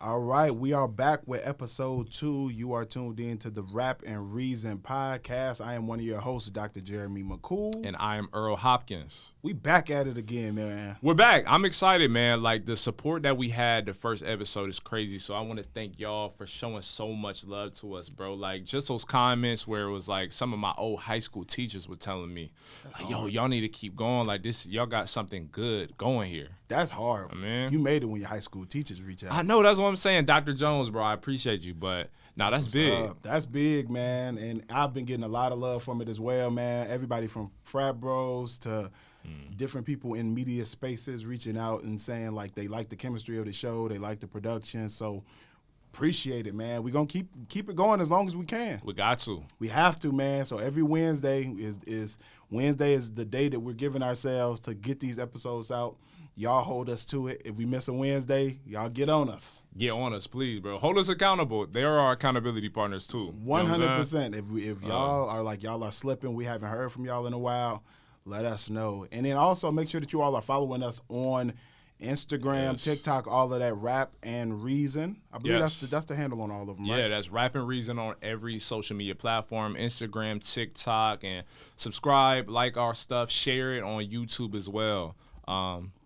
All right, we are back with episode 2. You are tuned in to the Rap and Reason podcast. I am one of your hosts, Dr. Jeremy McCool. And I am Earl Hopkins. We back at it again, man. We're back. I'm excited, man. Like, the support that we had the first episode is crazy. So I want to thank y'all for showing so much love to us, bro. Like, just those comments where it was like some of my old high school teachers were telling me, like, yo, y'all need to keep going. Like, this, y'all got something good going here. That's hard, man. You made it when your high school teachers reach out. I know. That's what I'm saying. Dr. Jones, bro, I appreciate you. But, that's big. That's big, man. And I've been getting a lot of love from it as well, man. Everybody from frat bros to different people in media spaces reaching out and saying, like, they like the chemistry of the show. They like the production. So, appreciate it, man. We're going to keep it going as long as we can. We got to. We have to, man. So every Wednesday is the day that we're giving ourselves to get these episodes out. Y'all hold us to it. If we miss a Wednesday, y'all get on us. Get on us, please, bro. Hold us accountable. They are our accountability partners, too. 100%. If y'all are like, y'all are slipping, we haven't heard from y'all in a while, let us know. And then also make sure that you all are following us on Instagram, TikTok, all of that, Rap and Reason. I believe that's the handle on all of them, right? Yeah, that's Rap and Reason on every social media platform, Instagram, TikTok, and subscribe, like our stuff, share it on YouTube as well.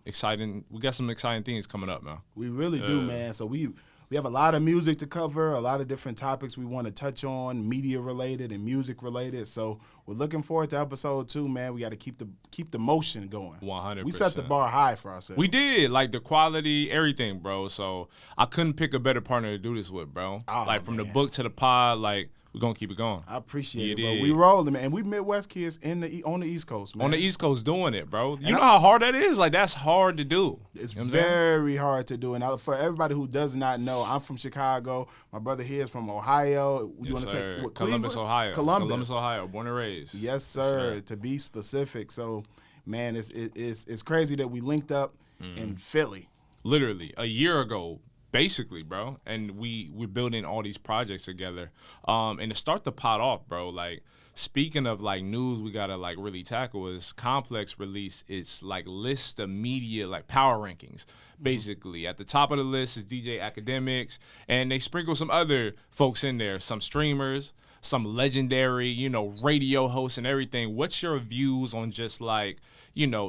Exciting. We got some exciting things coming up, man. We really do, man. So we have a lot of music to cover, a lot of different topics we want to touch on, media related and music related. So we're looking forward to episode 2, man. We got to keep the motion going. 100%. We set the bar high for ourselves. We did, like the quality, everything, bro. So I couldn't pick a better partner to do this with, bro. From the book to the pod, like, we're going to keep it going. I appreciate it, bro. We rolling, man. And we Midwest kids on the East Coast, man. On the East Coast doing it, bro. You know how hard that is? Like, that's hard to do. It's very hard to do. And for everybody who does not know, I'm from Chicago. My brother here is from Ohio. You want to say what, Columbus, Ohio. Columbus, Ohio. Born and raised. Yes, sir. To be specific. So, man, it's crazy that we linked up in Philly. Literally, a year ago. Basically, bro, and we're building all these projects together. And to start the pot off, bro, like, speaking of, like, news we gotta, like, really tackle is Complex release its, like, list of media, like, power rankings. Basically, at the top of the list is DJ Academics, and they sprinkle some other folks in there, some streamers, some legendary, radio hosts and everything. What's your views on just, like,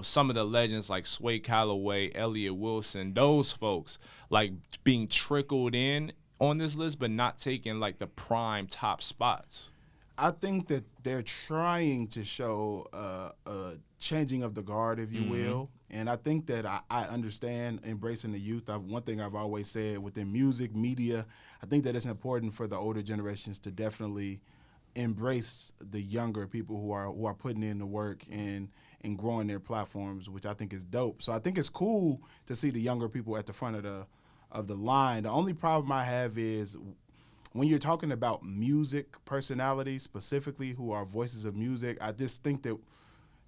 some of the legends like Sway Calloway, Elliott Wilson, those folks, like, being trickled in on this list but not taking, like, the prime top spots? I think that they're trying to show a changing of the guard, if you will. And I think that I understand embracing the youth. One thing I've always said within music, media, I think that it's important for the older generations to definitely embrace the younger people who are putting in the work and growing their platforms, which I think is dope. So I think it's cool to see the younger people at the front of the line. The only problem I have is when you're talking about music personalities specifically who are voices of music, I just think that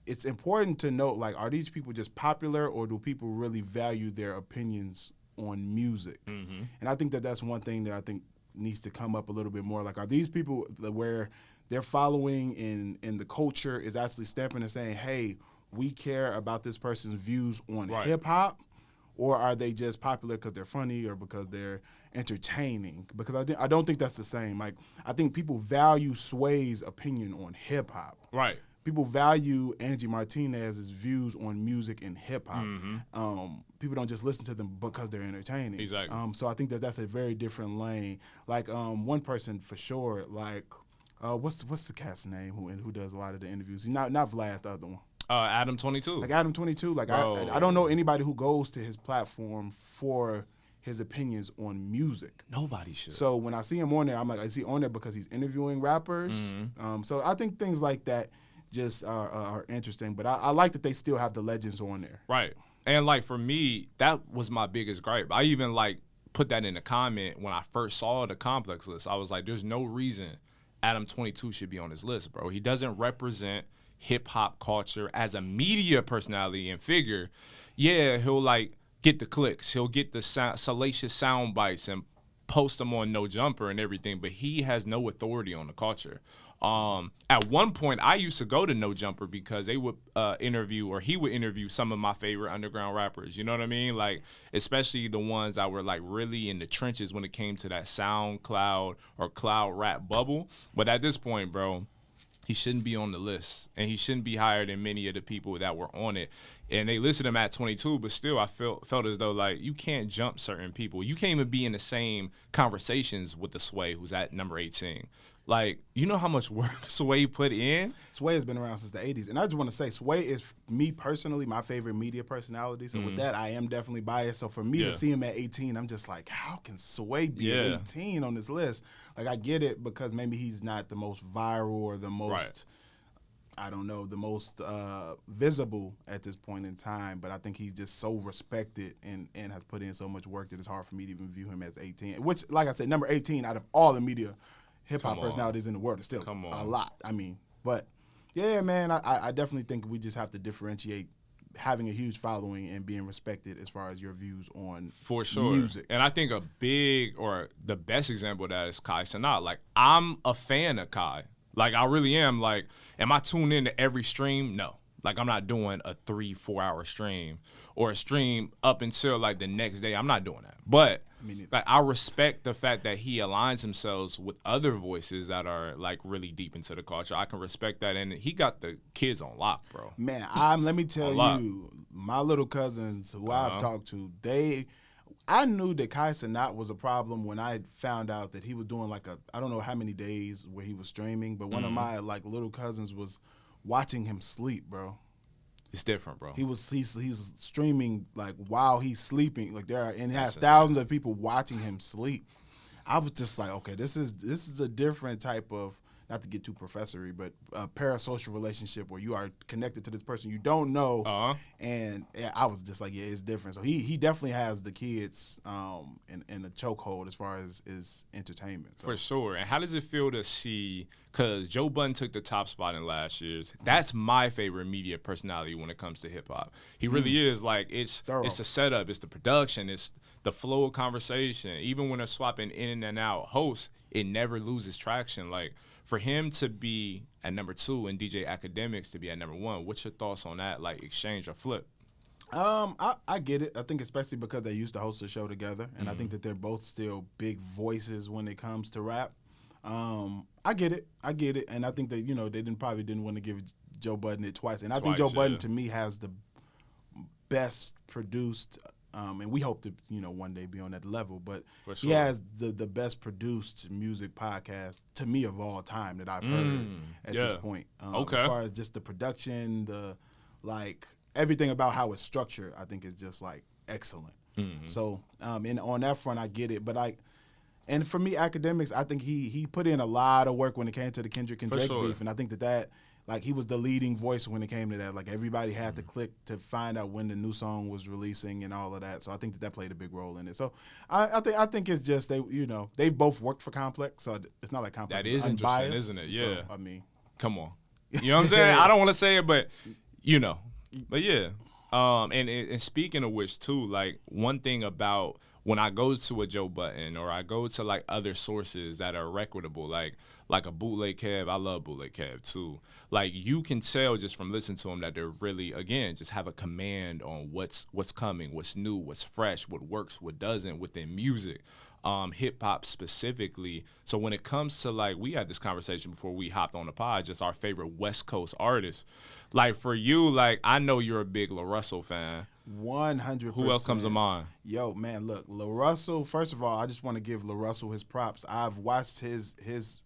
it's important to note, like, are these people just popular or do people really value their opinions on music? And I think that that's one thing that I think needs to come up a little bit more. Like, are these people where their following in the culture is actually stepping and saying, hey, we care about this person's views on hip-hop, or are they just popular because they're funny or because they're entertaining? Because I don't think that's the same. Like, I think people value Sway's opinion on hip-hop. Right. People value Angie Martinez's views on music and hip-hop. People don't just listen to them because they're entertaining. Exactly. So I think that that's a very different lane. Like, one person for sure, like, what's the cat's name who does a lot of the interviews? He's not Vlad, the other one. Adam 22. Like Adam 22. Like, I don't know anybody who goes to his platform for his opinions on music. Nobody should. So when I see him on there, I'm like, is he on there because he's interviewing rappers? So I think things like that just are interesting. But I like that they still have the legends on there. Right. And, like, for me, that was my biggest gripe. I even, like, put that in the comment when I first saw the Complex list. I was like, there's no reason Adam 22 should be on this list, bro. He doesn't represent hip-hop culture as a media personality and figure. Yeah, he'll, like, get the clicks. He'll get the salacious sound bites and post him on No Jumper and everything, but he has no authority on the culture. At one point, I used to go to No Jumper because they would he would interview some of my favorite underground rappers. You know what I mean? Like, especially the ones that were like really in the trenches when it came to that SoundCloud or cloud rap bubble. But at this point, bro, he shouldn't be on the list, and he shouldn't be higher than many of the people that were on it. And they listed him at 22, but still I felt as though, like, you can't jump certain people. You can't even be in the same conversations with the Sway, who's at number 18. Like, you know how much work Sway put in? Sway has been around since the 80s. And I just want to say, Sway is, me personally, my favorite media personality. So with that, I am definitely biased. So for me to see him at 18, I'm just like, how can Sway be at 18 on this list? Like, I get it because maybe he's not the most viral or the most, I don't know, the most visible at this point in time. But I think he's just so respected and has put in so much work that it's hard for me to even view him as 18. Which, like I said, number 18 out of all the media hip-hop personalities in the world is still a lot. I mean, but, yeah, man, I definitely think we just have to differentiate having a huge following and being respected as far as your views on music. And I think a big or the best example of that is Kai Cenat. Like, I'm a fan of Kai. Like, I really am. Like, am I tuned in to every stream? No. Like, I'm not doing a 3-4 hour stream or a stream up until, like, the next day. I'm not doing that. But like, I respect the fact that he aligns himself with other voices that are, like, really deep into the culture. I can respect that. And he got the kids on lock, bro. Man, let me tell you, my little cousins who I've talked to, I knew that Kai Cenat was a problem when I found out that he was doing, like, I don't know how many days where he was streaming, but one of my, like, little cousins was watching him sleep, bro. It's different, bro. He's streaming, like, while he's sleeping. Like, he has thousands of people watching him sleep. I was just like, okay, this is a different type of, not to get too professory, but a parasocial relationship where you are connected to this person you don't know. And I was just like, yeah, it's different. So he definitely has the kids in a chokehold as far as entertainment. So. For sure. And how does it feel to see, because Joe Budden took the top spot in last year's. That's my favorite media personality when it comes to hip-hop. He really is. Like, it's the setup, it's the production, it's the flow of conversation. Even when they're swapping in and out hosts, it never loses traction. Like, for him to be at number 2 and DJ Academics to be at number 1, what's your thoughts on that, like, exchange or flip? I get it. I think especially because they used to host a show together, and I think that they're both still big voices when it comes to rap. I get it, and I think that, you know, they probably didn't want to give Joe Budden it twice, and I think Joe Budden to me has the best produced. And we hope to, you know, one day be on that level. But he has the best produced music podcast, to me, of all time that I've heard at this point. As far as just the production, everything about how it's structured, I think is just, like, excellent. So, and on that front, I get it. But, and for me, Academics, I think he put in a lot of work when it came to the Kendrick and Drake beef. And I think that like, he was the leading voice when it came to that. Like, everybody had to click to find out when the new song was releasing and all of that. So I think that played a big role in it. So I think it's just they both worked for Complex, so it's not like Complex. That is unbiased, interesting, isn't it? Yeah. So, I mean, come on. You know what I'm saying? I don't want to say it, but you know. But yeah. And speaking of which too, like, one thing about when I go to a Joe Budden or I go to, like, other sources that are reputable, like a Bootleg Kev, I love Bootleg Kev too. Like, you can tell just from listening to them that they're really, again, just have a command on what's coming, what's new, what's fresh, what works, what doesn't within music, hip hop specifically. So when it comes to, like, we had this conversation before we hopped on the pod, just our favorite West Coast artists. Like, for you, like, I know you're a big La Russell fan. 100%. Who else comes to mind? Yo, man, look, La Russell, first of all, I just want to give La Russell his props. I've watched his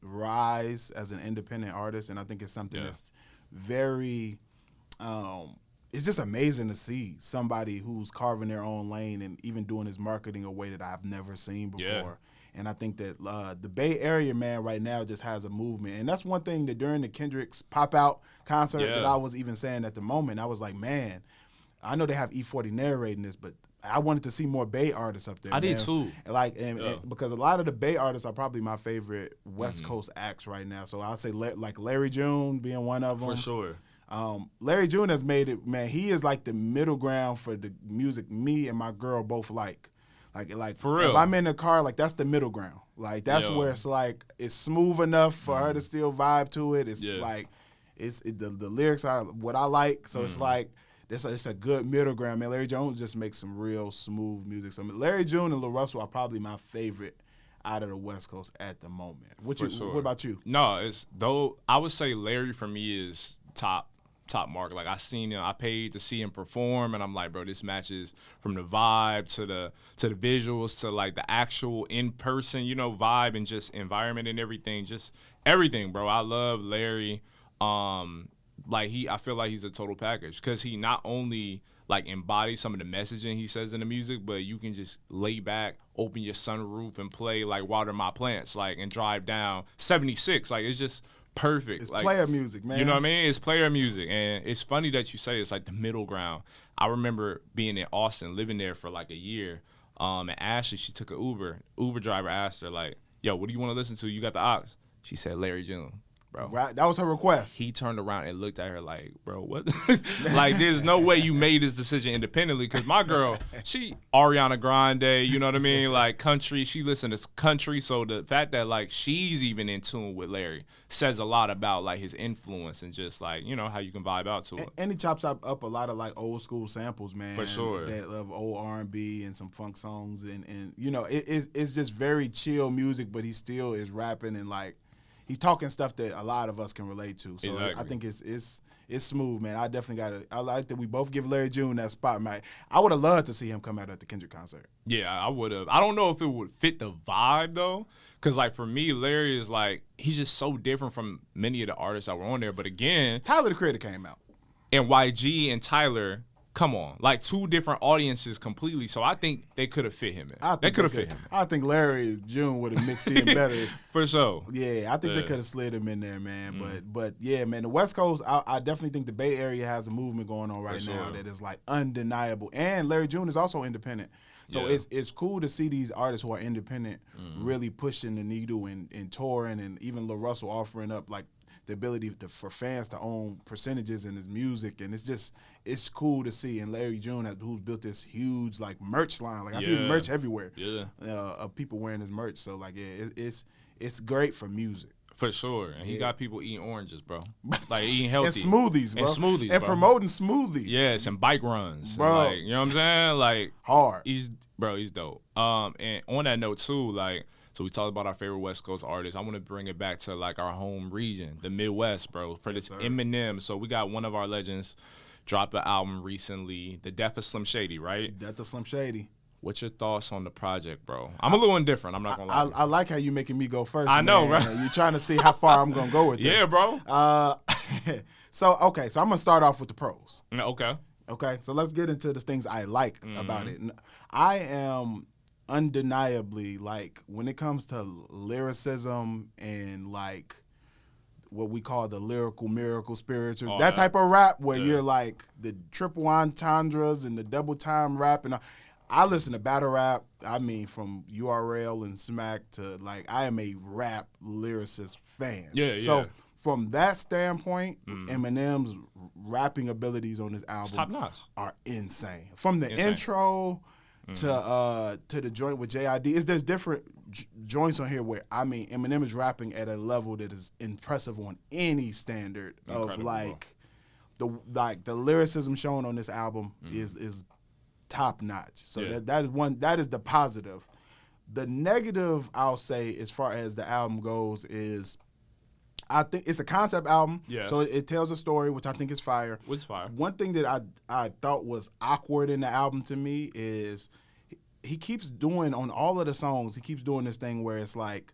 rise as an independent artist, and I think it's something that's very it's just amazing to see somebody who's carving their own lane and even doing his marketing a way that I've never seen before. Yeah. And I think that the Bay Area, man, right now just has a movement. And that's one thing that during the Kendrick's Pop-Out concert that I was even saying at the moment, I was like, man, I know they have E40 narrating this, but I wanted to see more Bay artists up there. I did too. And because a lot of the Bay artists are probably my favorite West Coast acts right now. So I'll say like Larry June being one of them. For sure. Larry June has made it, man. He is like the middle ground for the music me and my girl both like. Like For real. if I'm in the car, like that's the middle ground. Like that's Yo. where it's like it's smooth enough for her to still vibe to it. It's Yeah. like the lyrics are what I like. So it's like it's a good middle ground, man. Larry Jones just makes some real smooth music. So Larry June and Lil Russell are probably my favorite out of the West Coast at the moment. What about you? No, it's though I would say Larry for me is top mark. Like I seen him, I paid to see him perform, and I'm like, bro, this matches from the vibe to the visuals to like the actual in person, vibe and just environment and everything, just everything, bro. I love Larry. I feel like he's a total package because he not only like embodies some of the messaging he says in the music, but you can just lay back, open your sunroof and play like Water My Plants, like, and drive down 76. Like, it's just perfect. It's like, player music, man. You know what I mean? It's player music. And it's funny that you say it's like the middle ground. I remember being in Austin, living there for like a year. And Ashley, she took an Uber. Uber driver asked her, like, yo, what do you want to listen to? You got the aux. She said Larry June. Bro. Right, that was her request. He turned around and looked at her like, bro, what? Like, there's no way you made this decision independently because my girl, she Ariana Grande, you know what I mean? Like, country, she listens to country. So the fact that, like, she's even in tune with Larry says a lot about, like, his influence and just, like, how you can vibe out to it. And he chops up a lot of, like, old school samples, man. For sure. That of old R&B and some funk songs. And it's just very chill music, but he still is rapping and, like, he's talking stuff that a lot of us can relate to. So exactly. I think it's smooth, man. I definitely I like that we both give Larry June that spot, man. I would have loved to see him come out at the Kendrick concert. Yeah, I would have. I don't know if it would fit the vibe, though. Because, like, for me, Larry is, like, he's just so different from many of the artists that were on there. But, again, Tyler, the Creator, came out. And YG and Tyler, come on. Like, two different audiences completely. So I think they could have fit him in. They could have fit him in. I think Larry June would have mixed in better. For sure. Yeah, I think they could have slid him in there, man. But yeah, man, the West Coast, I definitely think the Bay Area has a movement going on right now that is, like, undeniable. And Larry June is also independent. So it's cool to see these artists who are independent really pushing the needle and touring, and even Lil Russell offering up, like, the ability for fans to own percentages in his music, and it's cool to see. And Larry June, who's built this huge, like, merch line, like I see his merch everywhere, of people wearing his merch. So, like, it's great for music. For sure. And he got people eating oranges, bro. Like, eating healthy. And smoothies, bro. And promoting smoothies. Yes, and bike runs. Bro. Like, you know what I'm saying? Like, hard. He's dope. And on that note, too, like, so we talked about our favorite West Coast artists. I want to bring it back to, like, our home region, the Midwest, bro, for this Eminem. So we got one of our legends drop an album recently, The Death of Slim Shady, right? Death of Slim Shady. What's your thoughts on the project, bro? I'm a little indifferent. I'm not going to lie. I like how you making me go first, I know, man. bro. You're trying to see how far I'm going to go with this. Yeah, bro. So I'm going to start off with the pros. Okay. Okay, so let's get into the things I like about it. I am undeniably, like, when it comes to lyricism and, like, what we call the lyrical miracle spiritual, that type of rap where you're, like, the triple entendres and the double time rap. And I listen to battle rap, I mean, from URL and Smack to, like, I am a rap lyricist fan. So from that standpoint, Eminem's rapping abilities on this album top notch. Are insane. From the intro to the joint with JID, there's different joints on here where, I mean, Eminem is rapping at a level that is impressive on any standard. Incredible, of, like, the lyricism shown on this album is top notch. So that is the positive. The negative, I'll say, as far as the album goes, is I think it's a concept album, so it tells a story, which I think is fire. What's fire? One thing that I thought was awkward in the album to me is he keeps doing, on all of the songs, he keeps doing this thing where it's like,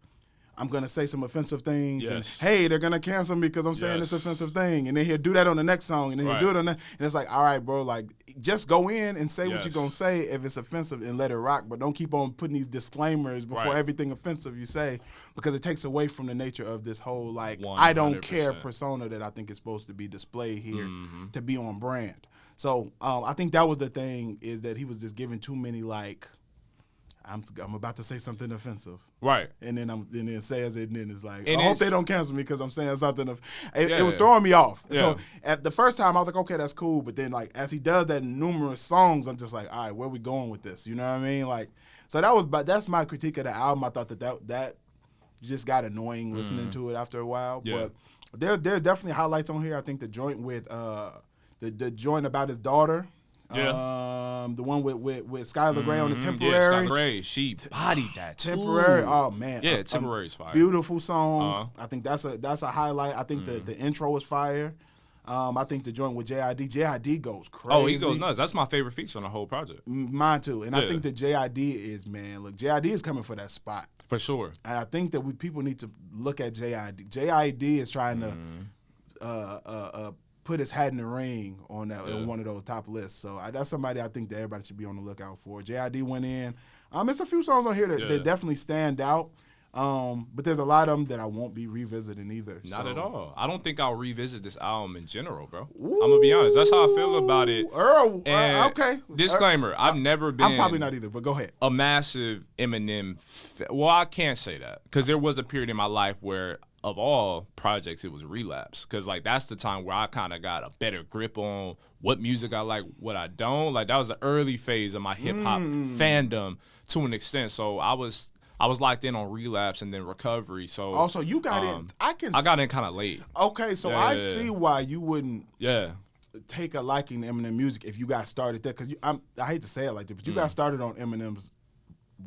I'm going to say some offensive things, and, hey, they're going to cancel me because I'm saying this offensive thing. And then he'll do that on the next song, and then he'll do it on that. And it's like, all right, bro, like, just go in and say what you're going to say if it's offensive and let it rock, but don't keep on putting these disclaimers before everything offensive you say, because it takes away from the nature of this whole, like, 100%. I don't care persona that I think is supposed to be displayed here to be on brand. So I think that was the thing, is that he was just giving too many, like, I'm about to say something offensive. Right. And then says it, and then it's like, And I hope they don't cancel me because I'm saying something. It was Yeah. throwing me off. Yeah. So at the first time, I was like, okay, that's cool. But then, like, as he does that in numerous songs, I'm just like, all right, where we going with this? You know what I mean? Like, so that's my critique of the album. I thought that just got annoying listening to it after a while. Yeah. But there's definitely highlights on here. I think the joint with the joint about his daughter. Yeah. The one with Skylar Grey on the Temporary. Yeah, Skylar Grey. She bodied that too. Temporary. Oh man. Yeah, Temporary's fire. Beautiful song. I think that's a highlight. I think the intro is fire. I think the joint with JID goes crazy. Oh, he goes nuts. That's my favorite feature on the whole project. Mine too. And I think that JID is, man, look, JID is coming for that spot. For sure. And I think that people need to look at JID. JID is trying to put his hat in the ring on one of those top lists. So that's somebody I think that everybody should be on the lookout for. JID went in. There's a few songs on here that definitely stand out. But there's a lot of them that I won't be revisiting either. Not at all. I don't think I'll revisit this album in general, bro. I'm going to be honest. That's how I feel about it. Earl, okay. Disclaimer, I've never been. I'm probably not either, but go ahead. A massive Eminem. Well, I can't say that because there was a period in my life where of all projects, it was Relapse. Because, like, that's the time where I kind of got a better grip on what music I like, what I don't. Like, that was the early phase of my hip-hop fandom to an extent. So I was locked in on Relapse and then Recovery. So also you got in. I got in kind of late. Okay, so I see why you wouldn't. Yeah. Take a liking to Eminem music if you got started there, because I hate to say it like that, but you got started on Eminem's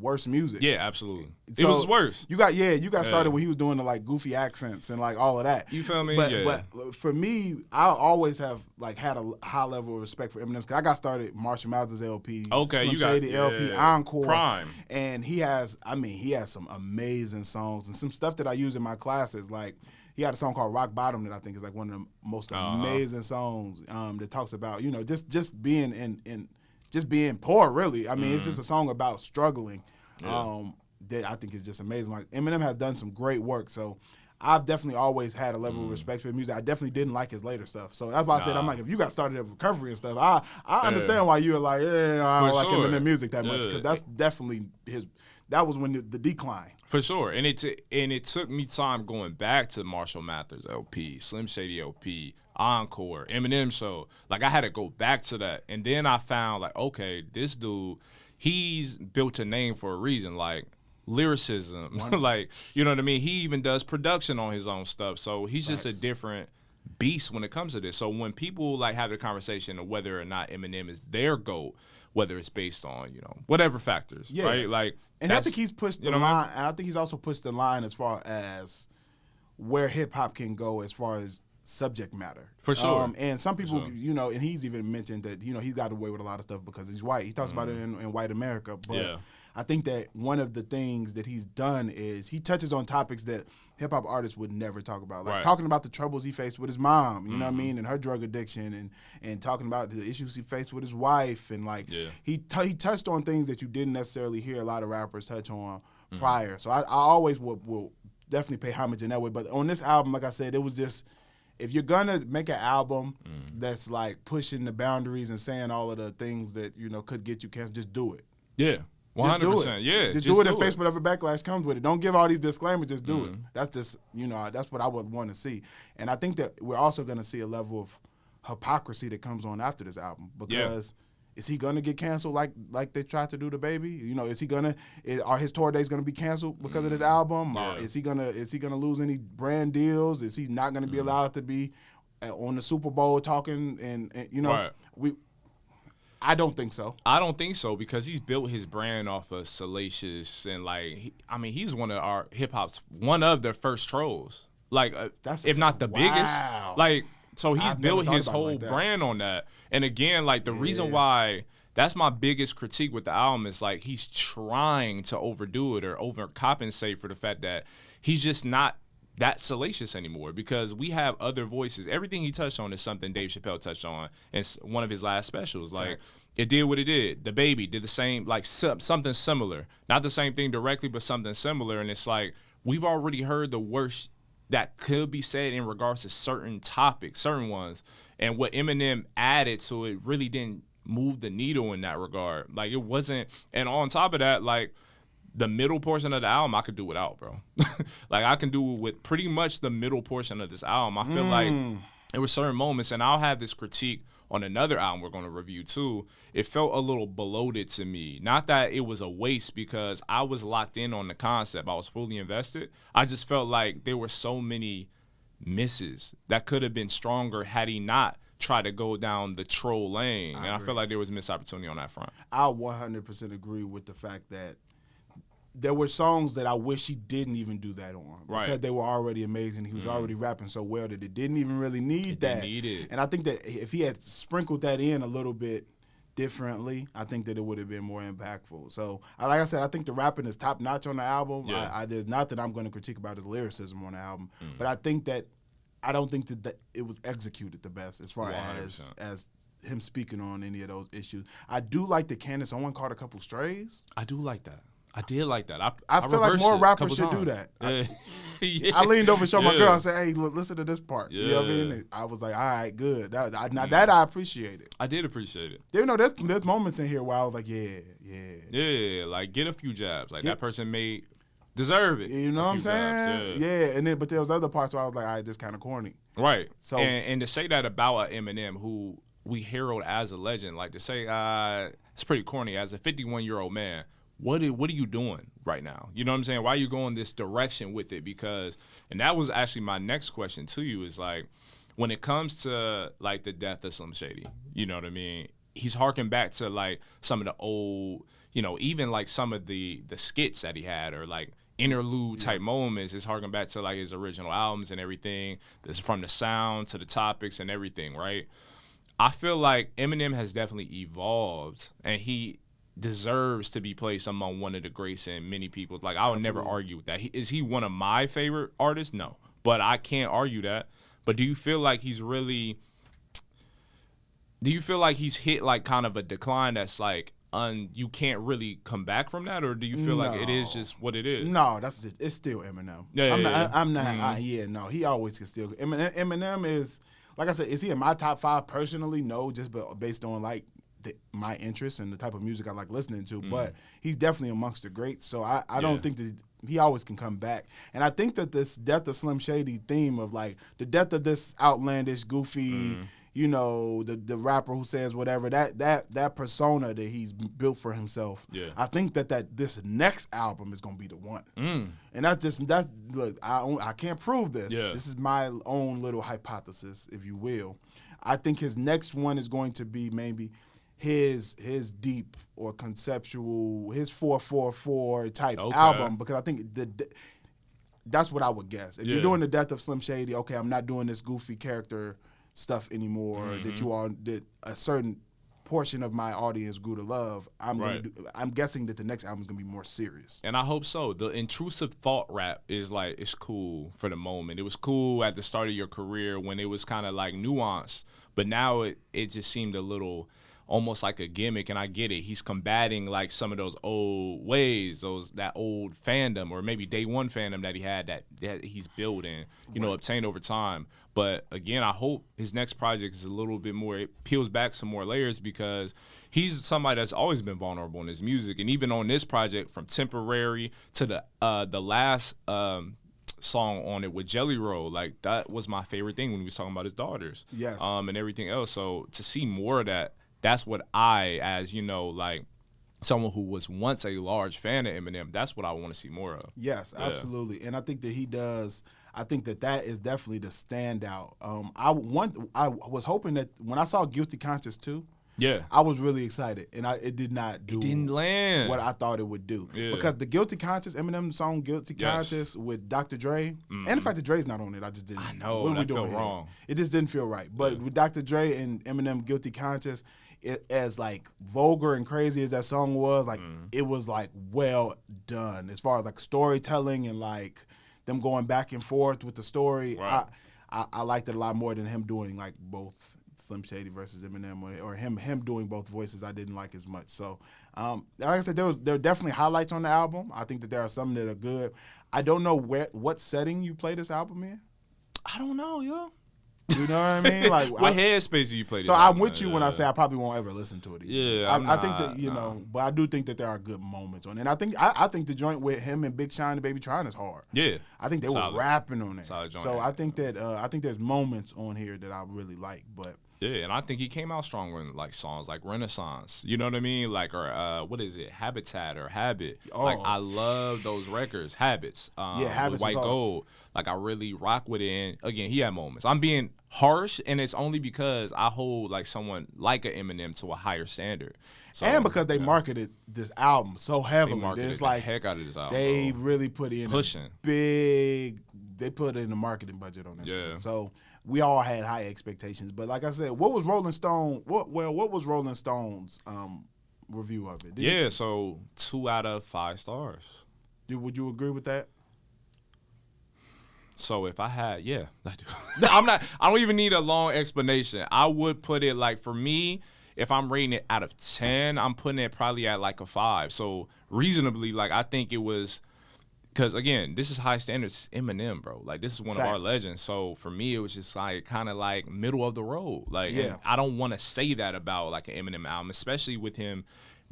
worst music. Yeah, absolutely. So it was worse. You got started when he was doing the like goofy accents and like all of that. You feel me? But for me, I always have like had a high level of respect for Eminem because I got started Marshall Mathers LP, okay, Slim you got Shady LP, Encore, Prime, and he has some amazing songs and some stuff that I use in my classes. Like he had a song called Rock Bottom that I think is like one of the most amazing songs that talks about just being in just being poor, really. I mean, it's just a song about struggling that I think is just amazing. Like, Eminem has done some great work, so I've definitely always had a level of respect for his music. I definitely didn't like his later stuff. So that's why I said, I'm like, if you got started at Recovery and stuff, I understand why you were like, I don't like Eminem music that much, because that's definitely that was when the decline. For sure. And it took me time going back to Marshall Mathers LP, Slim Shady LP, Encore, Eminem Show. Like, I had to go back to that. And then I found, like, okay, this dude, he's built a name for a reason. Like, lyricism. Like, you know what I mean? He even does production on his own stuff. So he's just a different beast when it comes to this. So when people, like, have the conversation of whether or not Eminem is their GOAT, whether it's based on, whatever factors, right? Like, and I think he's pushed the line. And I think he's also pushed the line as far as where hip hop can go as far as subject matter. For sure. And some people, and he's even mentioned that, he's got away with a lot of stuff because he's white. He talks about it in white America. But I think that one of the things that he's done is he touches on topics that hip hop artists would never talk about. Like talking about the troubles he faced with his mom, you know what I mean, and her drug addiction, and talking about the issues he faced with his wife, and like he touched on things that you didn't necessarily hear a lot of rappers touch on prior. So I always will definitely pay homage in that way. But on this album, like I said, it was just, if you're gonna make an album that's like pushing the boundaries and saying all of the things that could get you canceled, just do it. Yeah. 100%. Yeah. Just do it and face whatever backlash comes with it. Don't give all these disclaimers. Just do it. That's just that's what I would want to see. And I think that we're also going to see a level of hypocrisy that comes on after this album, because is he going to get canceled like they tried to do to Baby? Are his tour dates going to be canceled because of this album? Or is he gonna lose any brand deals? Is he not going to be allowed to be on the Super Bowl talking I don't think so. I don't think so, because he's built his brand off of Salacious, and he's one of our hip hop's one of the first trolls, like if not the biggest. Like, so he's built his whole brand on that. And again, like, the reason why that's my biggest critique with the album is, like, he's trying to overdo it or overcompensate for the fact that he's just not that salacious anymore, because we have other voices. Everything he touched on is something Dave Chappelle touched on in one of his last specials. Like, it did what it did. The Baby did the same, like something similar. Not the same thing directly, but something similar. And it's like, we've already heard the worst that could be said in regards to certain topics, certain ones. And what Eminem added to it really didn't move the needle in that regard. Like, it wasn't. And on top of that, like, The middle portion of the album, I could do without, bro. Like, I can do with pretty much the middle portion of this album. I feel like there were certain moments, and I'll have this critique on another album we're going to review too. It felt a little bloated to me. Not that it was a waste, because I was locked in on the concept. I was fully invested. I just felt like there were so many misses that could have been stronger had he not tried to go down the troll lane. I feel like there was a missed opportunity on that front. I 100% agree with the fact that there were songs that I wish he didn't even do that on, because they were already amazing. He was already rapping so well that it didn't even really need that. Didn't need it. And I think that if he had sprinkled that in a little bit differently, I think that it would have been more impactful. So, like I said, I think the rapping is top notch on the album. Yeah. There's not that I'm going to critique about his lyricism on the album, but I don't think that it was executed the best as far 100%. as him speaking on any of those issues. I do like the Candace Owen caught a couple strays. I do like that. I did like that. I feel like more rappers should do that. Yeah. I leaned over and showed my girl. I said, "Hey, look, listen to this part." You know what I mean? I was like, "All right, good." That I appreciate it. I did appreciate it. You know, there's moments in here where I was like, Yeah, like, get a few jabs. Like, that person may deserve it. You know what I'm saying? Yeah. But there was other parts where I was like, "All right, this kind of corny." Right. So and to say that about Eminem, who we herald as a legend, like, to say it's pretty corny as a 51-year-old man. What are you doing right now? You know what I'm saying? Why are you going this direction with it? Because, and that was actually my next question to you, is like, when it comes to like the death of Slim Shady, you know what I mean? He's harking back to like some of the old, you know, even like some of the skits that he had, or like interlude type moments. It's harking back to like his original albums and everything. This, from the sound to the topics and everything, right? I feel like Eminem has definitely evolved, and he deserves to be placed among one of the greats in many people's. Like, I would never argue with that. Is he one of my favorite artists? No. But I can't argue that. But do you feel like he's hit like kind of a decline that's like you can't really come back from that? Or do you feel like it is just what it is? No, it's still Eminem. I'm not. He always can still. Eminem is, like I said, is he in my top 5 personally? No, just based on like my interests and the type of music I like listening to, but he's definitely amongst the greats. So I don't think that he always can come back. And I think that this Death of Slim Shady theme of like the death of this outlandish, goofy, you know, the rapper who says whatever, that persona that he's built for himself. Yeah. I think that this next album is gonna be the one. And look, I can't prove this. Yeah. This is my own little hypothesis, if you will. I think his next one is going to be maybe his deep or conceptual, his 444 type album, because I think that's what I would guess. If you're doing the Death of Slim Shady, okay, I'm not doing this goofy character stuff anymore that a certain portion of my audience grew to love. I'm guessing that the next album is gonna be more serious. And I hope so. The intrusive thought rap is like, it's cool for the moment. It was cool at the start of your career when it was kind of like nuanced, but now it just seemed a little almost like a gimmick. And I get it. He's combating like some of those old ways, that old fandom, or maybe day one fandom that he had that he's building, obtained over time. But again, I hope his next project is a little bit more, it peels back some more layers, because he's somebody that's always been vulnerable in his music. And even on this project, from Temporary to the last song on it with Jelly Roll, like, that was my favorite thing when he was talking about his daughters. Yes. And everything else. So to see more of that, that's what I, as like someone who was once a large fan of Eminem, that's what I want to see more of. Yes, absolutely. And I think that he does. I think that is definitely the standout. I was hoping that when I saw Guilty Conscience 2, I was really excited, and it did not do. It didn't land what I thought it would do. Yeah. Because the Guilty Conscience, Eminem song Guilty Conscience with Dr. Dre, and the fact that Dre's not on it, I just didn't. I know, what are we that doing felt wrong. It just didn't feel right. But with Dr. Dre and Eminem Guilty Conscience, as like vulgar and crazy as that song was, like it was like well done as far as like storytelling and like them going back and forth with the story. Right. I liked it a lot more than him doing like both Slim Shady versus Eminem, or him doing both voices. I didn't like as much. So like I said, there are definitely highlights on the album. I think that there are some that are good. I don't know what setting you play this album in. I don't know, yo. You know what I mean? Like, what headspace do you play this So I'm album, with you man? when I say I probably won't ever listen to it again. Yeah, I think that, you know, but I do think that there are good moments on it. And I think the joint with him and Big Sean and Baby Tron is hard. Yeah. I think they were rapping on it. Solid joint. So I think that I think there's moments on here that I really like, but yeah, and I think he came out strong in like songs like Renaissance. You know what I mean? Like, or what is it? Habitat or Habit. Oh. Like, I love those records. Habits. Habits with White was Gold. Like, I really rock with it. And again, he had moments. I'm being harsh, and it's only because I hold like someone like an Eminem to a higher standard. So, and because they marketed this album so heavily, they marketed it's like the heck out of this album. They bro. really put in Pushing. They put in a marketing budget on this. Yeah. One. So we all had high expectations. But like I said, what was Rolling Stone? What was Rolling Stone's review of it? So 2 out of 5 stars. Would you agree with that? So if I had, I do. I don't even need a long explanation. I would put it like, for me, if I'm rating it out of 10, I'm putting it probably at like a 5. So reasonably, like, I think it was, because again, this is high standards. It's Eminem, bro. Like, this is one of our legends. So for me, it was just like kind of like middle of the road. Like, and I don't want to say that about like an Eminem album, especially with him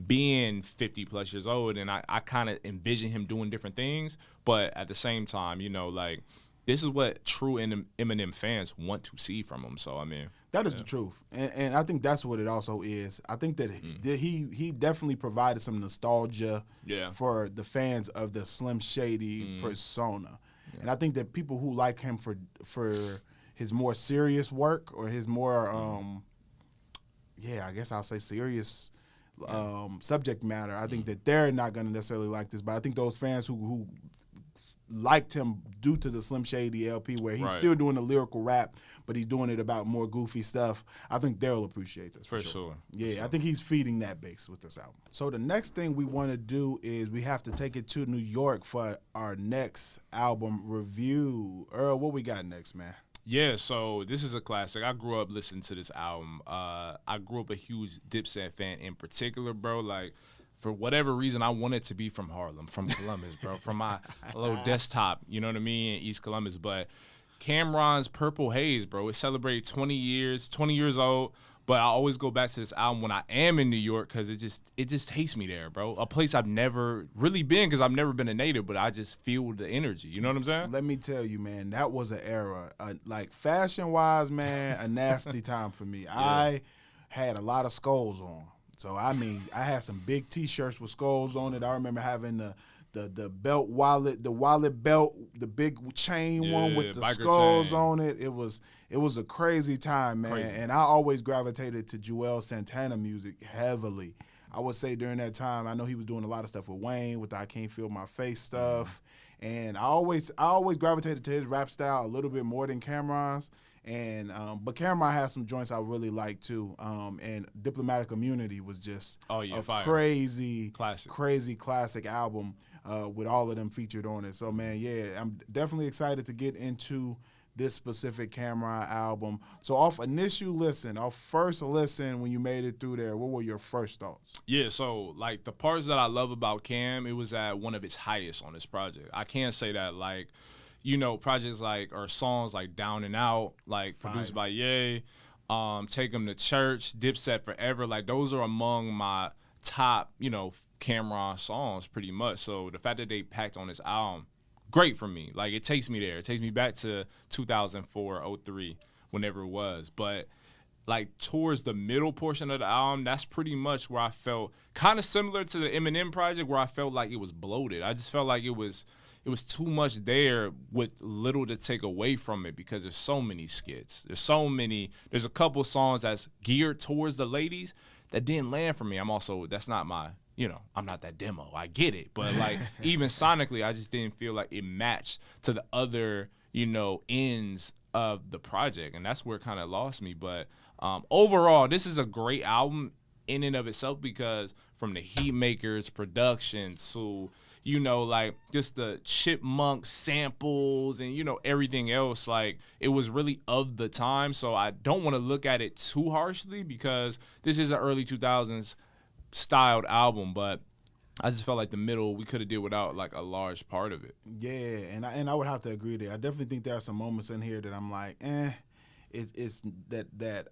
being 50 plus years old. And I kind of envision him doing different things. But at the same time, you know, like, this is what true Eminem fans want to see from him. So, I mean. That is the truth. And I think that's what it also is. I think that he definitely provided some nostalgia for the fans of the Slim Shady persona. Yeah. And I think that people who like him for his more serious work or his more, I guess I'll say serious subject matter, I think that they're not going to necessarily like this. But I think those fans who liked him due to the Slim Shady LP where he's still doing the lyrical rap, but he's doing it about more goofy stuff, I think they'll appreciate this. For sure. Yeah, sure. I think he's feeding that base with this album. So the next thing we want to do is we have to take it to New York for our next album review. Earl, what we got next, man? Yeah, so this is a classic. I grew up listening to this album. I grew up a huge Dipset fan in particular, bro. Like, for whatever reason, I wanted to be from Harlem, from Columbus, bro, from my little desktop, you know what I mean, in East Columbus. But Cameron's Purple Haze, bro, it celebrated 20 years old. But I always go back to this album when I am in New York because it just takes me there, bro. A place I've never really been because I've never been a native, but I just feel the energy. You know what I'm saying? Let me tell you, man, that was an era. Like, fashion-wise, man, a nasty time for me. Yeah. I had a lot of skulls on. So, I mean, I had some big T-shirts with skulls on it. I remember having the belt wallet, the wallet belt, the big chain one with the skulls on it. It was a crazy time, man. Crazy. And I always gravitated to Joel Santana music heavily. I would say during that time, I know he was doing a lot of stuff with Wayne, with the I Can't Feel My Face stuff. And I always gravitated to his rap style a little bit more than Cameron's. And but Cameron has some joints I really like too. And Diplomatic Immunity was just a crazy classic album with all of them featured on it. So man, I'm definitely excited to get into this specific Cameron album. So off first listen, when you made it through there, what were your first thoughts? Yeah, so like the parts that I love about Cam, it was at one of its highest on this project. I can't say that like, you know, projects like, or songs like Down and Out, like produced by Ye, Take 'Em to Church, Dipset Forever, like those are among my top, you know, Cameron songs pretty much. So the fact that they packed on this album, great for me. Like, it takes me there. It takes me back to 2004, 03, whenever it was. But like towards the middle portion of the album, that's pretty much where I felt kind of similar to the Eminem project, where I felt like it was bloated. I just felt like it was too much there with little to take away from it because there's so many skits. There's a couple songs that's geared towards the ladies that didn't land for me. That's not my, you know, I'm not that demo. I get it. But like even sonically, I just didn't feel like it matched to the other, you know, ends of the project. And that's where it kind of lost me. But overall, this is a great album in and of itself because from the Heatmakers production to, you know, like just the Chipmunk samples and, you know, everything else, like it was really of the time. So I don't want to look at it too harshly because this is an early 2000s styled album, but I just felt like the middle, we could have did without like a large part of it. Yeah, and I would have to agree there. I definitely think there are some moments in here that I'm like, it's that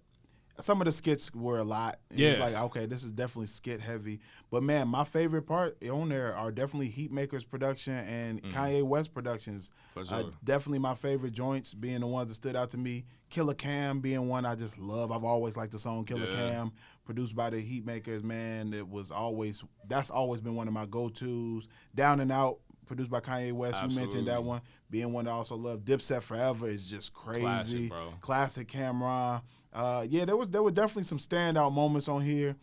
some of the skits were a lot. It's like, okay, this is definitely skit heavy. But man, my favorite part on there are definitely Heatmaker's production and Kanye West productions. For sure. Definitely my favorite joints being the ones that stood out to me. Killer Cam being one I just love. I've always liked the song Killer Cam, produced by the Heatmakers, man. That's always been one of my go-tos. Down and Out, produced by Kanye West. Absolutely. You mentioned that one. Being one I also love. Dipset Forever is just crazy. Classic, bro. Classic Cameron. There were definitely some standout moments on here,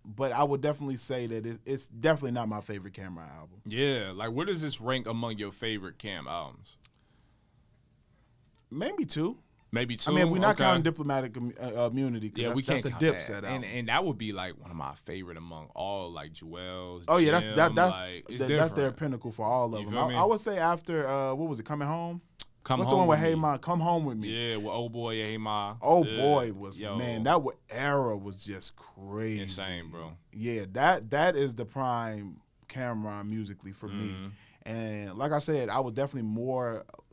but I would definitely say that it's definitely not my favorite Cameron album. Yeah, like where does this rank among your favorite Cam albums? Maybe two. Maybe two. I mean, we're not counting Diplomatic Immunity. Yeah, we can't that's a count Dipset that. album. And that would be like one of my favorite among all, like Joel's. Oh yeah, Jim, that's their pinnacle for all of You them. feel me? I would say after what was it, Coming Home? What's the one with Hey Ma? Come Home With Me. Yeah, with Old Boy, Hey Ma. Boy was man, that era was just crazy. Insane, bro. Yeah, that is the prime Cameron musically for me. And like I said, I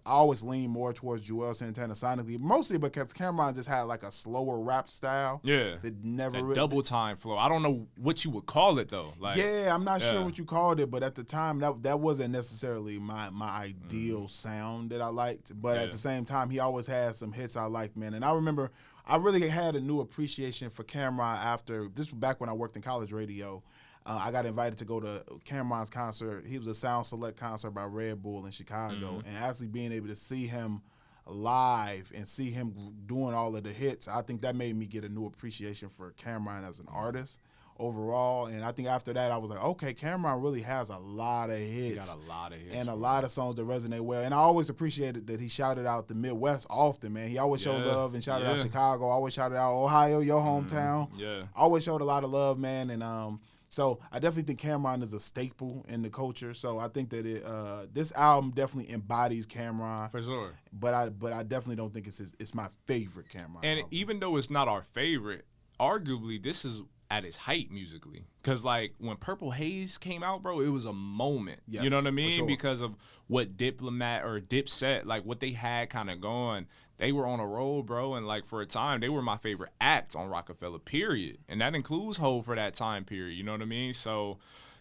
always lean more towards Joel Santana sonically, mostly because Cameron just had like a slower rap style. Yeah. That never that really, double time flow. I don't know what you would call it though. Like, yeah, I'm not sure what you called it, but at the time that wasn't necessarily my ideal sound that I liked. But at the same time, he always had some hits I liked, man. And I remember I really had a new appreciation for Cameron after this was back when I worked in college radio. I got invited to go to Cameron's concert. He was a Sound Select concert by Red Bull in Chicago. And actually being able to see him live and see him doing all of the hits, I think that made me get a new appreciation for Cameron as an artist overall. And I think after that, I was like, okay, Cameron really has a lot of hits. He got a lot of hits. And a lot of songs that resonate well. And I always appreciated that he shouted out the Midwest often, man. He always showed love and shouted out Chicago. Always shouted out Ohio, your hometown. Always showed a lot of love, man. And so I definitely think Cameron is a staple in the culture. So I think that this album definitely embodies Cameron for sure. But I definitely don't think it's my favorite Cameron. And album. Even though it's not our favorite, arguably this is at its height musically. Because like when Purple Haze came out, bro, it was a moment. Yes, you know what I mean? for sure. Because of what Dipset, like what they had kind of going. They were on a roll, bro, and like for a time, they were my favorite act on Rockefeller, period. And that includes Hov for that time period, you know what I mean? So,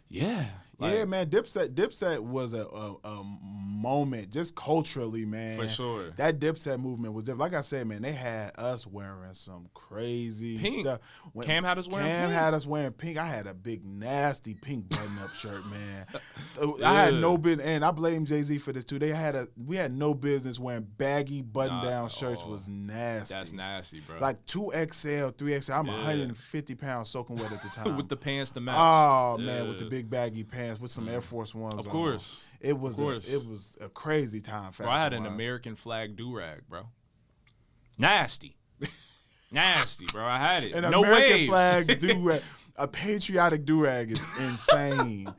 yeah. Yeah, man, Dipset was a moment just culturally, man. For sure. That Dipset movement was different. Like I said, man, they had us wearing some crazy pink stuff. Cam had us wearing pink? Cam had us wearing pink. I had a big, nasty pink button-up shirt, man. I had no business, and I blame Jay-Z for this, too. We had no business wearing baggy button-down shirts. Was nasty. That's nasty, bro. Like 2XL, 3XL. I'm 150 pounds soaking wet at the time. With the pants to match. Oh, man, with the big baggy pants. With some Air Force Ones. Of course. It was a crazy time. Bro, I had an American flag do-rag, bro. Nasty. Nasty, bro. I had it. An no American waves. flag do-rag. A patriotic do-rag is insane.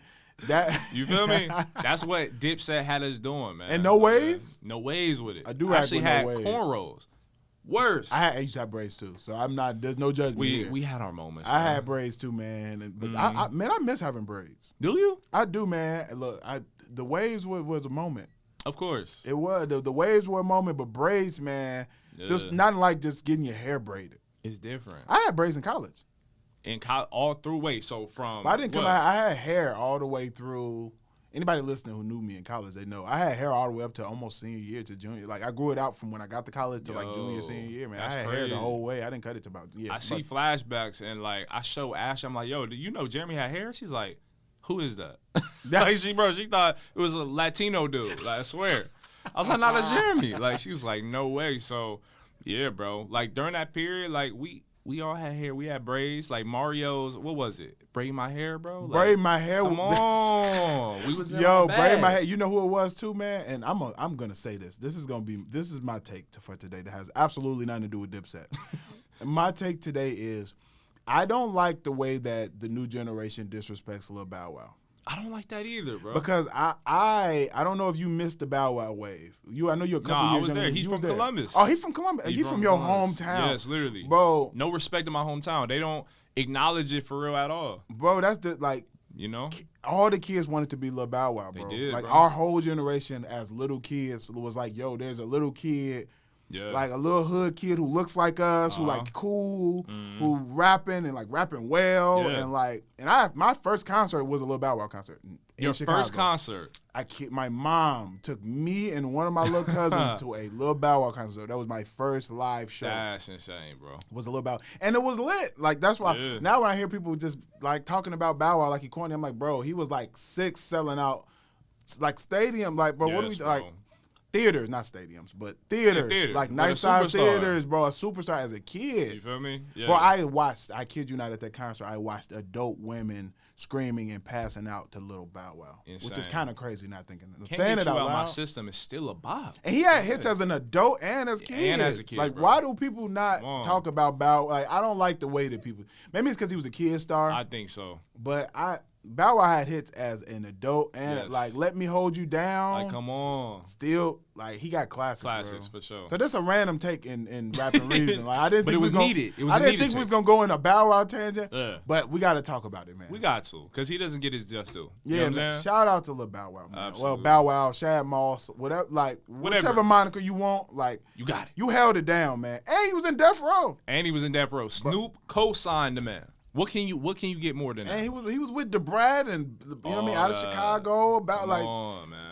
You feel me? That's what Dipset had us doing, man. And no waves? No waves with it. A do-rag actually with had no waves. Cornrows. Worse. I used to have braids too, so there's no judgment here. We had our moments. I had braids too, man. But I miss having braids. Do you? I do, man. Look, the waves was a moment. Of course. It was. The waves were a moment, but braids, man, just not like just getting your hair braided. It's different. I had braids in college. All through, wait, so from... But I didn't come out, I had hair all the way through. Anybody listening who knew me in college, they know. I had hair all the way up to almost senior year to junior. Like, I grew it out from when I got to college to, like, junior, senior year, man. I had hair the whole way. I didn't cut it to about, I see flashbacks, and, like, I show Ash, I'm like, yo, do you know Jeremy had hair? She's like, who is that? Like, she thought it was a Latino dude. Like, I swear. I was like, nah, that's Jeremy. Like, she was like, no way. So, yeah, bro. Like, during that period, like, we all had hair. We had braids. Like Mario's, what was it? Braid my hair, bro? Like, braid my hair. Come on. We was braid my hair. You know who it was too, man? And I'm gonna say this. This is my take for today that has absolutely nothing to do with Dipset. My take today is I don't like the way that the new generation disrespects Lil Bow Wow. I don't like that either, bro. Because I don't know if you missed the Bow Wow wave. I know you're a couple years I was younger. there. He's from Columbus. Oh, he's from Columbus. He's from your hometown. Yes, literally. Bro. No respect in my hometown. They don't acknowledge it for real at all. Bro, that's you know? All the kids wanted to be Lil Bow Wow, bro. They did, like, bro. our whole generation as little kids was like, yo, there's a little kid Yeah. Like a little hood kid who looks like us, who like cool, who rapping and like rapping well, Yeah. and my first concert was a Lil Bow Wow concert in Your Chicago. first concert. My mom took me and one of my little cousins to a Lil Bow Wow concert. That was my first live show. That's insane, bro. Was a Lil Bow Wow. And it was lit. Like, that's why now when I hear people just like talking about Bow Wow like he corny, I'm like, bro, he was like 6 selling out like stadium. Like, bro, what do we like? Theaters, not stadiums, but theaters. Like nice size theaters, bro. A superstar as a kid. You feel me? Yeah. Bro, I kid you not, at that concert, I watched adult women screaming and passing out to Lil Bow Wow. Insane. Which is kind of crazy not thinking. Can't saying get it you out out loud. my system is still a bop. And he had hits as an adult and as kids. And as a kid, like, bro. why do people not talk about Bow Wow? Like, I don't like the way that people. Maybe it's because he was a kid star. I think so. But Bow Wow had hits as an adult and like Let Me Hold You Down. Like, come on. Still, like, he got classics, for sure. So this a random take in Rap and Reason. Like, I didn't think it was needed. It was I didn't think we was gonna go in a Bow Wow tangent. But we got to talk about it, man. We got to, because he doesn't get his just due. Yeah, you know man. Shout out to Lil Bow Wow, man. Absolutely. Well, Bow Wow, Shad Moss, whatever, like whichever moniker you want, like you got it. You held it down, man. And he was in Death Row. Snoop co-signed the man. What can you get more than that? And he was with DeBrad and you know what I mean, out of Chicago. About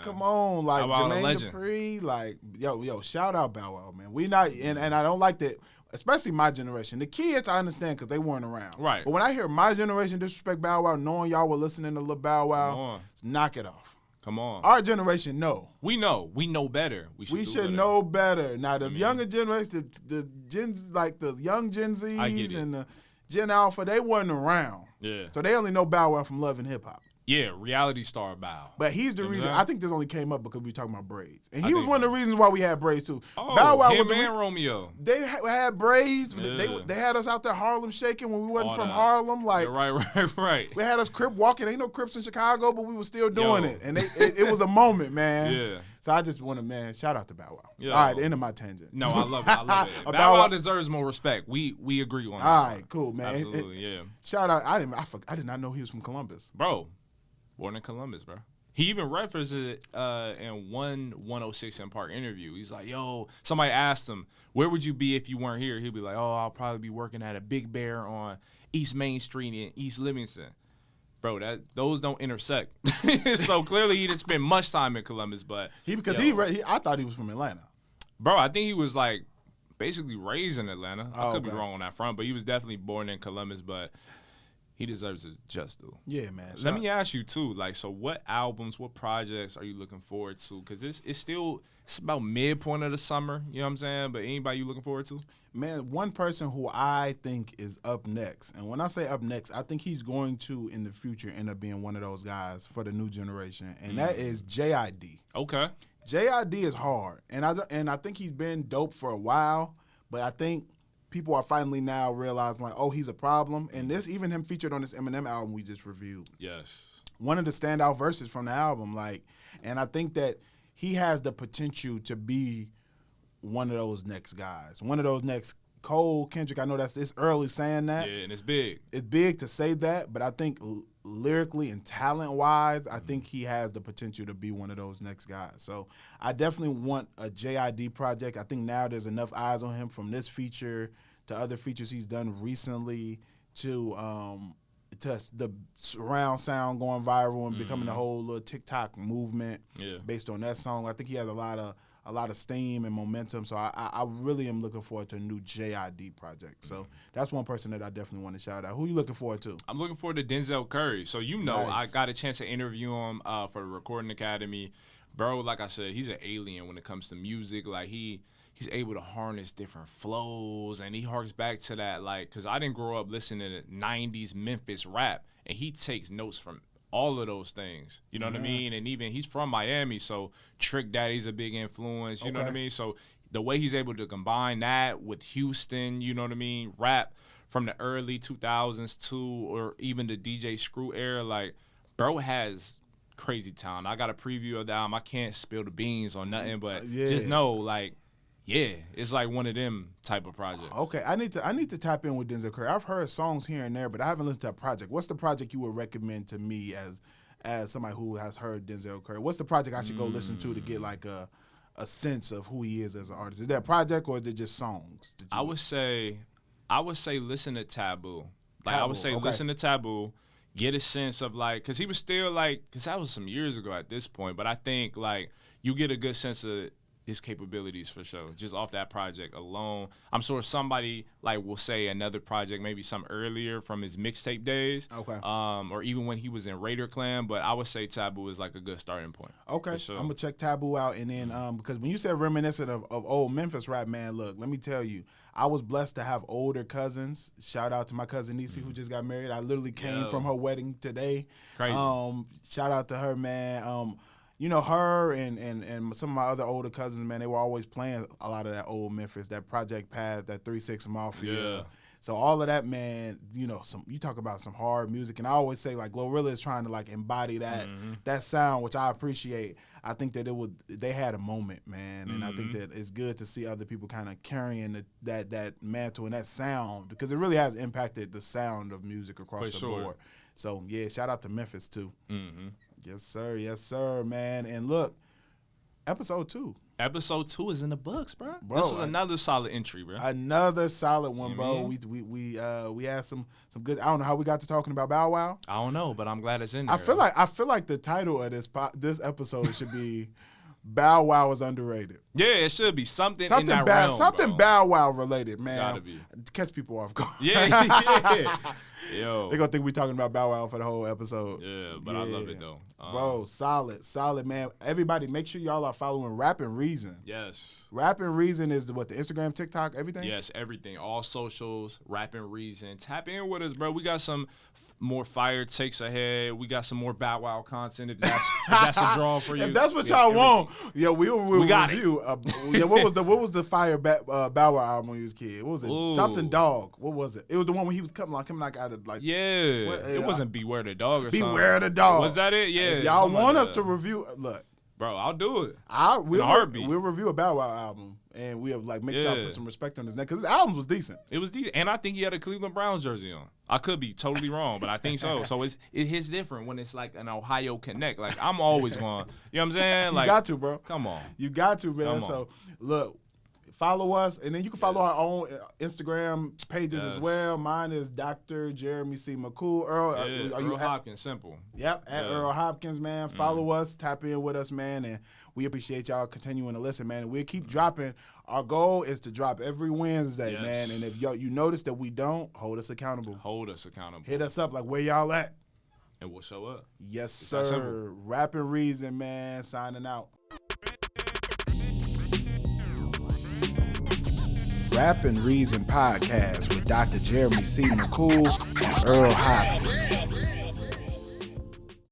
come on, like Jermaine Dupri, like yo, shout out Bow Wow, man. We not and I don't like that, especially my generation. The kids I understand because they weren't around. Right. But when I hear my generation disrespect Bow Wow, knowing y'all were listening to Lil Bow Wow, knock it off. Come on. Our generation know. We know better. We should know better. Now the younger generation, the Gens, like the young Gen Zs and the Gen Alpha, they wasn't around. Yeah. So they only know Bow Wow from Love and Hip Hop. Yeah, reality star Bow. But he's the reason. I think this only came up because we were talking about braids. And he was one of the reasons why we had braids too. Bow Wow him and Romeo. They had braids. Yeah. They had us out there Harlem shaking when we wasn't from Harlem. Like right. We had us Crip walking. Ain't no Crips in Chicago, but we were still doing it. And it was a moment, man. Yeah. So I just want to, shout out to Bow Wow. Yo. All right, the end of my tangent. No, I love it. Bow Wow deserves more respect. We agree on that. All right, cool, man. Absolutely, yeah. Shout out. I did not know he was from Columbus. Bro, born in Columbus, bro. He even referenced it in one 106 in Park interview. He's like, yo, somebody asked him, where would you be if you weren't here? He'd be like, oh, I'll probably be working at a Big Bear on East Main Street in East Livingston. Bro, those don't intersect. So clearly he didn't spend much time in Columbus, but I thought he was from Atlanta. Bro, I think he was like basically raised in Atlanta. I could be wrong on that front, but he was definitely born in Columbus, but he deserves his just due. Yeah, man. Let me ask you too, like, so what albums, what projects are you looking forward to? Because it's about midpoint of the summer, you know what I'm saying? But anybody you looking forward to? Man, one person who I think is up next, and when I say up next, I think he's going to, in the future, end up being one of those guys for the new generation, and that is JID. Okay. JID is hard, and I think he's been dope for a while, but I think people are finally now realizing, like, oh, he's a problem, and even him featured on this Eminem album we just reviewed. Yes. One of the standout verses from the album, like, and I think that he has the potential to be one of those next guys, one of those next Cole, Kendrick. I know it's early saying that. Yeah, and it's big. It's big to say that, but I think lyrically and talent-wise, I think he has the potential to be one of those next guys. So I definitely want a JID project. I think now there's enough eyes on him from this feature to other features he's done recently to the surround sound going viral and becoming a whole little TikTok movement based on that song. I think he has a lot of steam and momentum. So I really am looking forward to a new JID project. So that's one person that I definitely want to shout out. Who are you looking forward to? I'm looking forward to Denzel Curry. So I got a chance to interview him for the Recording Academy. Bro, like I said, he's an alien when it comes to music. Like he's able to harness different flows, and he harks back to that, like, because I didn't grow up listening to 90s Memphis rap, and he takes notes from all of those things, you know what I mean? And even he's from Miami, so Trick Daddy's a big influence, you know what I mean? So the way he's able to combine that with Houston, you know what I mean, rap from the early 2000s to, or even the DJ Screw era, like, bro has crazy talent. I got a preview of the album. I can't spill the beans on nothing, but just know, like, it's like one of them type of projects. Okay, I need to tap in with Denzel Curry. I've heard songs here and there, but I haven't listened to a project. What's the project you would recommend to me as somebody who has heard Denzel Curry? What's the project I should go listen to get like a a sense of who he is as an artist? Is that a project or is it just songs? I would say listen to Taboo. Like I would say Taboo, okay. listen to Taboo, get a sense of like, cause he was still like, cause that was some years ago at this point. But I think like you get a good sense of his capabilities for sure, just off that project alone. I'm sure somebody like will say another project, maybe some earlier from his mixtape days, Okay. Or even when he was in Raider Clan. But I would say Taboo is like a good starting point. Okay, for sure. I'm gonna check Taboo out, and then because when you said reminiscent of old Memphis rap, man, look, let me tell you, I was blessed to have older cousins. Shout out to my cousin Niecy who just got married. I literally came from her wedding today. Crazy. Shout out to her, man. You know, her and some of my other older cousins, man, they were always playing a lot of that old Memphis, that Project Path, that 3-6 Mafia. Yeah. So all of that, man, you know, you talk about some hard music, and I always say like Glorilla is trying to like embody that sound, which I appreciate. I think that they had a moment, man, and I think that it's good to see other people kind of carrying that mantle and that sound, because it really has impacted the sound of music across the board. So yeah, shout out to Memphis too. Yes, sir, man. And look, episode 2. Episode 2 is in the books, bro. This is another solid entry, bro. Another solid one, bro. Mm-hmm. We had some good. I don't know how we got to talking about Bow Wow. I don't know, but I'm glad it's in there. I feel like the title of this episode should be Bow Wow is underrated. Yeah, it should be something in that realm, something bro. Bow Wow related, man. Gotta be. Catch people off guard. Yeah. Yo. They're gonna think we talking about Bow Wow for the whole episode. Yeah, but I love it though. Bro, solid, man. Everybody, make sure y'all are following Rap and Reason. Yes. Rap and Reason is the Instagram, TikTok, everything? Yes, everything. All socials, Rap and Reason. Tap in with us, bro. We got some more fire takes ahead. We got some more Bow Wow content if that's a draw for you. If that's what y'all want, yeah, we got review. What was the fire Bow Wow album when he was a kid? What was it? Ooh. Something Dog. What was it? It was the one when he was coming like out of like. Yeah. It wasn't Beware the Dog or something. Beware the Dog. Was that it? Yeah. If y'all want us to review, look. Bro, I'll do it. We'll review a Bow Wow album, and we'll like make y'all put some respect on his name, because his album was decent. It was decent, and I think he had a Cleveland Browns jersey on. I could be totally wrong, but I think so. So it hits different when it's like an Ohio connect. Like I'm always going, you know what I'm saying? Like you got to, bro. Come on. You got to, man. So look. Follow us, and then you can follow our own Instagram pages as well. Mine is Dr. Jeremy C. McCool. Earl, Earl Hopkins, simple. Yep, at Earl Hopkins, man. Follow us, tap in with us, man, and we appreciate y'all continuing to listen, man. And we'll keep dropping. Our goal is to drop every Wednesday, man. And if you notice that we don't, hold us accountable. Hit us up, like, where y'all at? And we'll show up. Yes, sir. Rap and Reason, man. Signing out. Rap and Reason podcast with Dr. Jeremy C. McCool and Earl Hopkins.